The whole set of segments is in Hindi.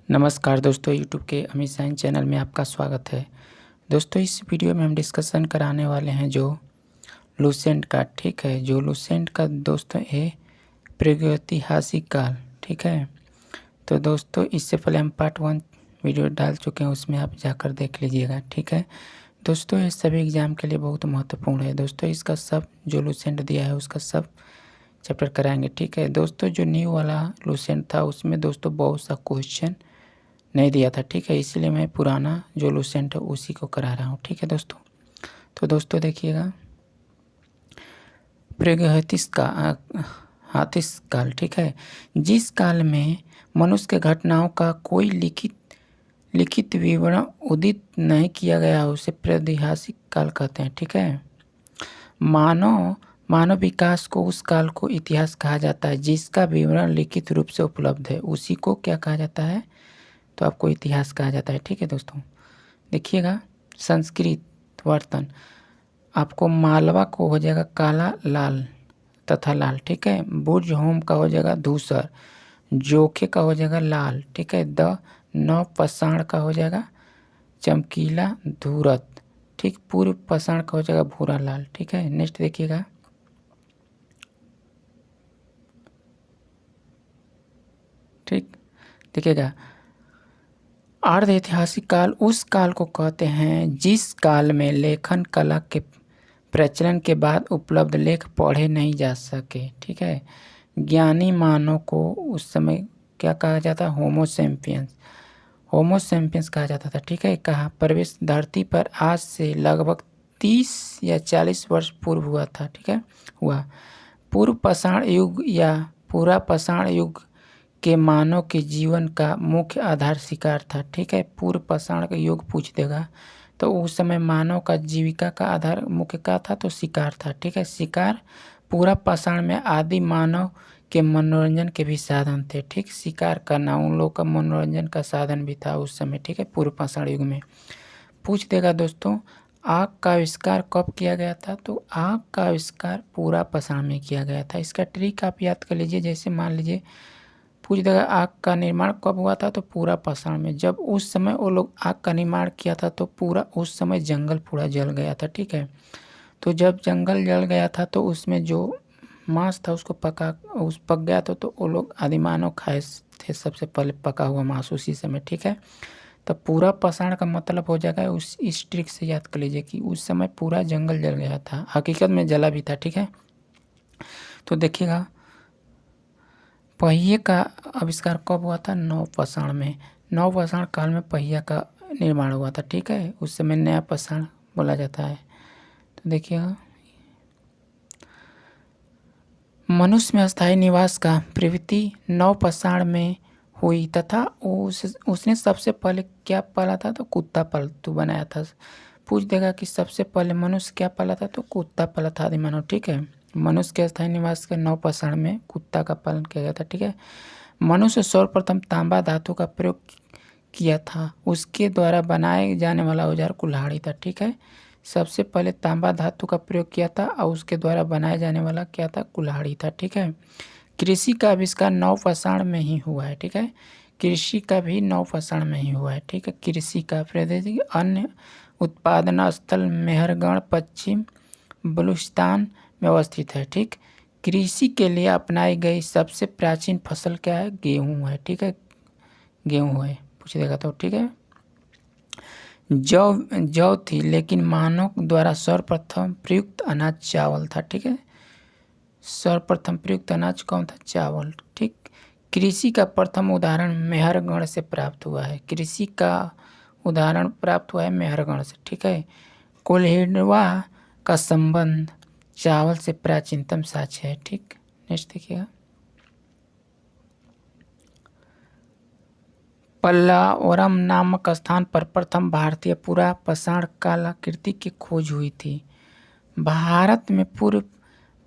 नमस्कार दोस्तों, यूट्यूब के अमित साइंस चैनल में आपका स्वागत है। दोस्तों, इस वीडियो में हम डिस्कशन कराने वाले हैं जो लूसेंट का, ठीक है। जो लूसेंट का दोस्तों है प्रागैतिहासिक काल, ठीक है। तो दोस्तों, इससे पहले हम पार्ट 1 वीडियो डाल चुके हैं, उसमें आप जाकर देख लीजिएगा, ठीक है। दोस्तों, ये सभी एग्जाम के लिए बहुत महत्वपूर्ण है। दोस्तों, इसका सब जो लूसेंट दिया है उसका सब चैप्टर कराएंगे, ठीक है। दोस्तों, जो न्यू वाला लूसेंट था उसमें दोस्तों बहुत सा क्वेश्चन नहीं दिया था, ठीक है। इसीलिए मैं पुराना जो लूसेंट है उसी को करा रहा हूँ, ठीक है दोस्तों। तो दोस्तों देखिएगा, प्रागैतिहासिक काल, ठीक है। जिस काल में मनुष्य के घटनाओं का कोई लिखित विवरण उदित नहीं किया गया उसे प्रागैतिहासिक काल कहते हैं, ठीक है। मानव विकास को उस काल को इतिहास कहा जाता है जिसका विवरण लिखित रूप से उपलब्ध है, उसी को क्या कहा जाता है, तो आपको इतिहास कहा जाता है, ठीक है दोस्तों। देखिएगा, संस्कृत वर्तन आपको मालवा को हो जाएगा काला लाल तथा लाल, ठीक है। बुर्ज होम का हो जाएगा धूसर, जोखे का हो जाएगा लाल, ठीक है। द नौ पसाण का हो जाएगा चमकीला धूरत, ठीक। पूर्व पसाण का हो जाएगा भूरा लाल, ठीक है। नेक्स्ट देखिएगा, ठीक। देखिएगा, अर्ध ऐतिहासिक काल उस काल को कहते हैं जिस काल में लेखन कला के प्रचलन के बाद उपलब्ध लेख पढ़े नहीं जा सके, ठीक है। ज्ञानी मानव को उस समय क्या कहा जाता, होमो सैपियंस कहा जाता था, ठीक है। कहा प्रवेश धरती पर आज से लगभग 30 या 40 वर्ष पूर्व हुआ था, ठीक है। हुआ पूर्व पाषाण युग या पूरा पाषाण युग के मानव के जीवन का मुख्य आधार शिकार था, ठीक है। पूर्व पाषाण का युग पूछ देगा तो उस समय मानव का जीविका का आधार मुख्य क्या था, तो शिकार था, ठीक है। शिकार पूरा पाषाण में आदि मानव के मनोरंजन के भी साधन थे, ठीक। शिकार करना उन लोगों का मनोरंजन का साधन भी था उस समय, ठीक है, पूर्व पाषाण युग में। पूछ देगा दोस्तों, आग का आविष्कार कब किया गया था, तो आग का आविष्कार पूरा पाषाण में किया गया था। इसका ट्रिक आप याद कर लीजिए। जैसे मान लीजिए पूछ देगा आग का निर्माण कब हुआ था, तो पूरा पाषाण में। जब उस समय वो लोग आग का निर्माण किया था तो पूरा उस समय जंगल पूरा जल गया था, ठीक है। तो जब जंगल जल गया था तो उसमें जो मांस था उसको पक गया था, तो वो लोग आदिमानव खाए थे सबसे पहले पका हुआ मांस उसी समय, ठीक है। तो पूरा पाषाण का मतलब हो जाएगा, इस ट्रिक से याद कर लीजिए कि उस समय पूरा जंगल जल गया था, हकीकत में जला भी था, ठीक है। तो देखिएगा, पहिए का आविष्कार कब हुआ था, नवपाषाण में। नवपाषाण काल में पहिया का निर्माण हुआ था, ठीक है। उस समय नया पाषाण बोला जाता है। तो देखिएगा, मनुष्य में अस्थायी निवास का प्रवृत्ति नवपाषाण में हुई तथा उसने सबसे पहले क्या पाला था, तो कुत्ता पालतू बनाया था। पूछ देगा कि सबसे पहले मनुष्य क्या पाला था, तो कुत्ता पाला था आदिमानव, ठीक है। मनुष्य के अस्थायी निवास के नवपाषाण में कुत्ता का पालन किया गया था, ठीक है। मनुष्य सर्वप्रथम तांबा धातु का प्रयोग किया था, उसके द्वारा बनाए जाने वाला औजार कुल्हाड़ी था, ठीक है। सबसे पहले तांबा धातु का प्रयोग किया था और उसके द्वारा बनाया जाने वाला क्या था, कुल्हाड़ी था, ठीक है। कृषि का आविष्कार नवपाषाण में ही हुआ है, ठीक है। कृषि का भी नवपाषाण में ही हुआ है, ठीक है। कृषि का प्रौद्योगिकी अन्य उत्पादन स्थल मेहरगढ़ पश्चिम बलूचिस्तान में अवस्थित है, ठीक। कृषि के लिए अपनाई गई सबसे प्राचीन फसल क्या है, गेहूँ है, ठीक है। गेहूँ है पूछ देगा तो, ठीक है। जौ थी, लेकिन मानव द्वारा सर्वप्रथम प्रयुक्त अनाज चावल था, ठीक है। सर्वप्रथम प्रयुक्त अनाज कौन था, चावल, ठीक। कृषि का प्रथम उदाहरण मेहरगढ़ से प्राप्त हुआ है। कृषि का उदाहरण प्राप्त हुआ है मेहरगढ़ से, ठीक है। कोल्हिडवा का संबंध चावल से प्राचीनतम साक्ष्य है, ठीक। नेक्स्ट देखिएगा, पल्लावरम नामक स्थान पर प्रथम भारतीय पूरा पाषाण कलाकृति की खोज हुई थी। भारत में पूर्व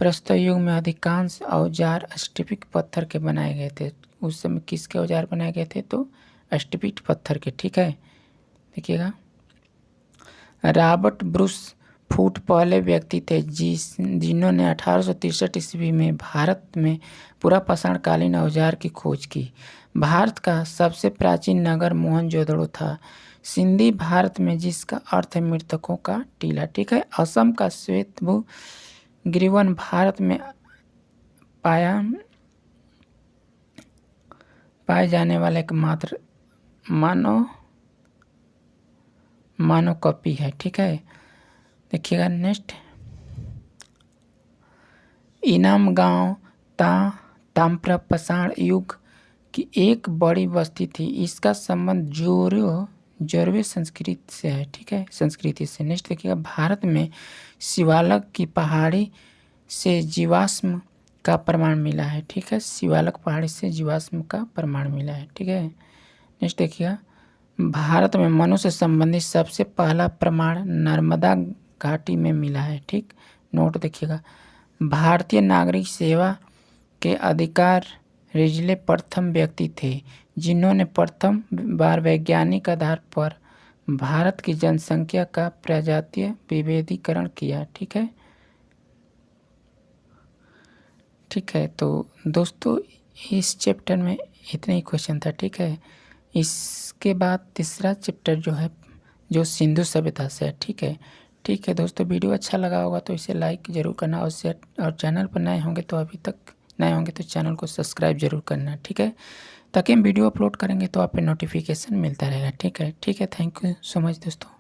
प्रस्तुत युग में अधिकांश औजार स्टिपिट पत्थर के बनाए गए थे। उस समय किसके औजार बनाए गए थे, तो स्टिपिट पत्थर के, ठीक है। देखिएगा, रॉबर्ट ब्रूस फुट पहले व्यक्ति थे जिन्होंने 1863 ईस्वी में भारत में पूरा पाषाणकालीन औजार की खोज की। भारत का सबसे प्राचीन नगर मोहनजोदड़ो था। सिंधी भारत में, जिसका अर्थ है मृतकों का टीला। ठीक है। असम का श्वेतभू गिरिवन भारत में पाए जाने वाला एकमात्र मानव कॉपी है। ठीक है। देखिएगा नेक्स्ट, इनाम गांव ताम्र पाषाण युग की एक बड़ी बस्ती थी। इसका संबंध जोरवे संस्कृति से है। ठीक है, संस्कृति से। नेक्स्ट देखिएगा, भारत में शिवालक की पहाड़ी से जीवाश्म का प्रमाण मिला है। ठीक है, शिवालक पहाड़ी से जीवाश्म का प्रमाण मिला है। ठीक है। नेक्स्ट देखिएगा, भारत में मनुष्य संबंधी सबसे पहला प्रमाण नर्मदा घाटी में मिला है। ठीक, नोट देखिएगा, भारतीय नागरिक सेवा के अधिकार रिजले प्रथम व्यक्ति थे जिन्होंने प्रथम बार वैज्ञानिक आधार पर भारत की जनसंख्या का प्रजातीय विभेदीकरण किया। ठीक है। ठीक है, तो दोस्तों इस चैप्टर में इतना ही क्वेश्चन था। ठीक है। इसके बाद तीसरा चैप्टर जो है, जो सिंधु सभ्यता से है। ठीक है। ठीक है दोस्तों, वीडियो अच्छा लगा होगा तो इसे लाइक ज़रूर करना और शेयर, और चैनल पर नए होंगे तो अभी तक नए होंगे तो चैनल को सब्सक्राइब जरूर करना। ठीक है, ताकि हम वीडियो अपलोड करेंगे तो आप पे नोटिफिकेशन मिलता रहेगा। ठीक है। ठीक है, थैंक यू सो मच दोस्तों।